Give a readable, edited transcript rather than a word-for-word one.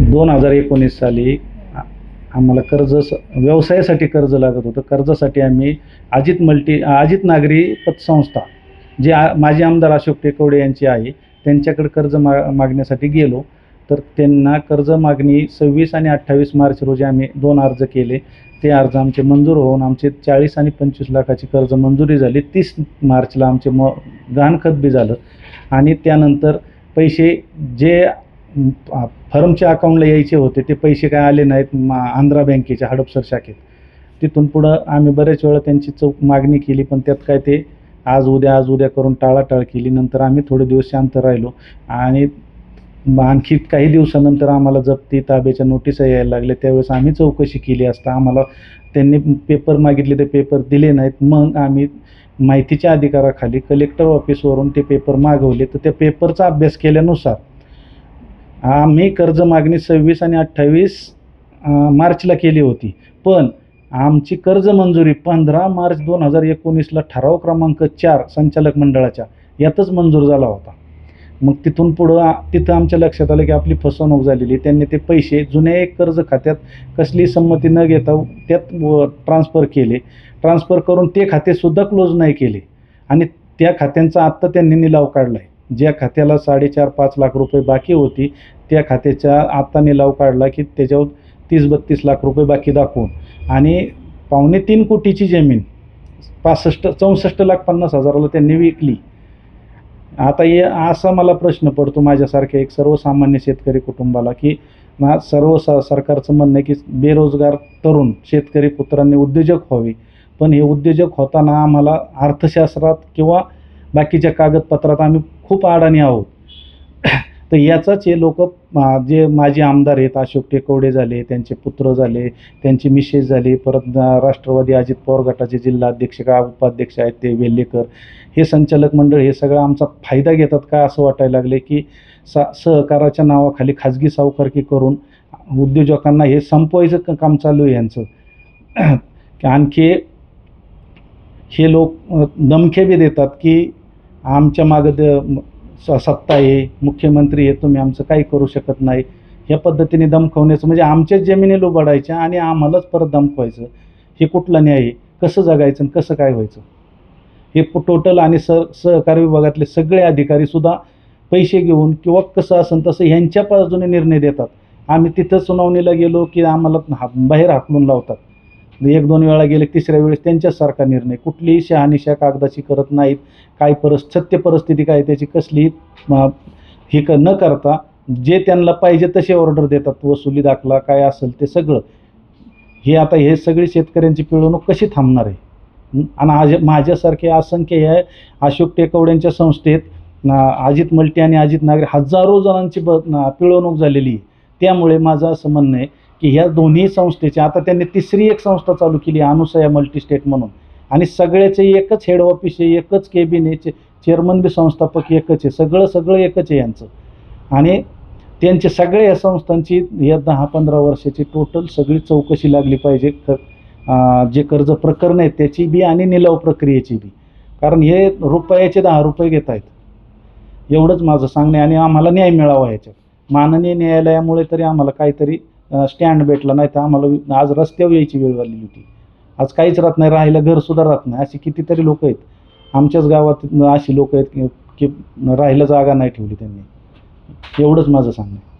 2019 साली आम्हाला व्यवसायासाठी कर्ज लागत होतं. कर्जासाठी आम्ही अजित नागरी पतसंस्था जे माजी आमदार अशोक टेकवडे यांची आहे त्यांच्याकडे कर्ज मागण्यासाठी गेलो. तर त्यांना कर्ज मागणी 26 आणि 28 मार्च रोजी आम्ही 2 अर्ज केले. ते अर्ज आमचे मंजूर होऊन आमचे 40 आणि 25 लाखाची कर्ज मंजुरी झाली. 30 मार्चला आमचे गहाणखत बी झालं आणि त्यानंतर पैसे जे फर्मच्या अकाउंटला यायचे होते ते पैसे काय आले नाहीत आंध्रा बँकेच्या हडपसर शाखेत. तिथून पुढं आम्ही बरेच वेळा त्यांची मागणी केली, पण त्यात काय ते आज उद्या करून टाळाटाळ केली. नंतर आम्ही थोडे दिवस शांत राहिलो आणि आणखी काही दिवसानंतर आम्हाला जप्ती ताब्याच्या नोटिसा यायला लागल्या. त्यावेळेस आम्ही चौकशी केली असता आम्हाला त्यांनी पेपर मागितले, ते पेपर दिले नाहीत. मग आम्ही माहितीच्या अधिकाराखाली कलेक्टर ऑफिसवरून ते पेपर मागवले. तर त्या पेपरचा अभ्यास केल्यानुसार आम्ही कर्ज मागणी 26 आणि 28 मार्चला केली होती, पण आमची कर्ज मंजुरी 15 मार्च 2019ला ठराव क्रमांक 4 संचालक मंडळाच्या यातच मंजूर झाला होता. मग तिथून पुढं तिथं आमच्या लक्षात आलं की आपली फसवणूक झालेली. त्यांनी ते पैसे जुन्या कर्ज खात्यात कसली संमती न घेता त्यात ट्रान्सफर केले. ट्रान्सफर करून ते खातेसुद्धा क्लोज नाही केले आणि त्या खात्यांचा आत्ता त्यांनी निलाव काढला आहे. ज्या खात्याला 4.5-5 लाख रुपये बाकी होती त्या खात्याचा आत्ता निलाव काढला की त्याच्यावर 30-32 लाख रुपये बाकी दाखवून आणि 2.25 कोटीची जमीन 64,50,000ला त्यांनी विकली. आता असा मला प्रश्न पडतो माझ्यासारख्या एक सर्वसामान्य शेतकरी कुटुंबाला की सरकारचं म्हणणं आहे की बेरोजगार तरुण शेतकरी पुत्रांनी उद्योजक व्हावे, पण हे उद्योजक होताना आम्हाला अर्थशास्त्रात किंवा बाकीच्या कागदपत्रात आम्ही खूप अडाणी आहोत. तर याचाच हे लोक जे माजी आमदार आहेत अशोक टेकवडे झाले, त्यांचे पुत्र झाले, त्यांची मिसेस झाली, परत राष्ट्रवादी अजित पवार गटाचे जिल्हा अध्यक्ष का उपाध्यक्ष आहेत ते वेल्लेकर, हे संचालक मंडळ हे सगळं आमचा फायदा घेतात का असं वाटायला लागले की सहकाराच्या नावाखाली खाजगी सावकारकी करून उद्योजकांना हे संपवायचं काम चालू आहे यांचं. आणखी हे लोक धमके बी देतात की आमच्या मागं सत्ता आहे, मुख्यमंत्री आहे, तुम्ही आमचं काही करू शकत नाही. ह्या पद्धतीने धमकावण्याचं म्हणजे आमच्याच जमिनी लुबाडायच्या आणि आम्हालाच परत धमकवायचं. हे कुठला न्याय आहे? कसं जगायचं आणि कसं काय व्हायचं? हे टोटल आणि सहकार विभागातले सगळे अधिकारीसुद्धा पैसे घेऊन किंवा कसं असेल तसं ह्यांच्या बाजूने निर्णय देतात. आम्ही तिथं सुनावणीला गेलो की आम्हाला बाहेर हाकलून लावतात. 1-2 वेळा गेले, तिसऱ्या वेळेस त्यांच्यासारखा निर्णय. कुठलीही शहानिशा कागदाची करत नाहीत. काय सत्य परिस्थिती काय त्याची कसली हे न करता जे त्यांना पाहिजे तसे ऑर्डर देतात. वसुली दाखला काय असेल ते सगळं. हे आता हे सगळी शेतकऱ्यांची पिळवणूक कशी थांबणार आहे? आणि माझ्यासारखे असंख्य हे अशोक टेकवड्यांच्या संस्थेत अजित मल्टी आणि अजित नागरे हजारो जणांची पिळवणूक झालेली आहे. त्यामुळे माझं असं म्हणणं आहे की ह्या दोन्ही संस्थेचे आता त्यांनी तिसरी एक संस्था चालू केली अनुसया मल्टीस्टेट म्हणून, आणि सगळ्याचे एकच हेड ऑफिस आहे, एकच केबिन आहे, चेअरमन बी संस्थापक एकच आहे, सगळं एकच आहे यांचं. आणि त्यांचे सगळ्या या संस्थांची या 10-15 वर्षाची टोटल सगळी चौकशी लागली पाहिजे. जे कर्ज प्रकरण आहेत त्याची बी आणि निलाव प्रक्रियेची बी, कारण हे रुपयाचे 10 रुपये घेत आहेत. एवढंच माझं सांगणं आहे. आणि आम्हाला न्याय मिळावा याच्यात. माननीय न्यायालयामुळे तरी आम्हाला काहीतरी स्टँड भेटला, नाही तर आम्हाला आज रस्त्यावर यायची वेळ आलेली होती. आज काहीच राहत नाही, राहायला घरसुद्धा राहत नाही. अशी कितीतरी लोक आहेत आमच्याच गावात, अशी लोक आहेत की राहायला जागा नाही ठेवली त्यांनी. एवढंच माझं सांगणं आहे.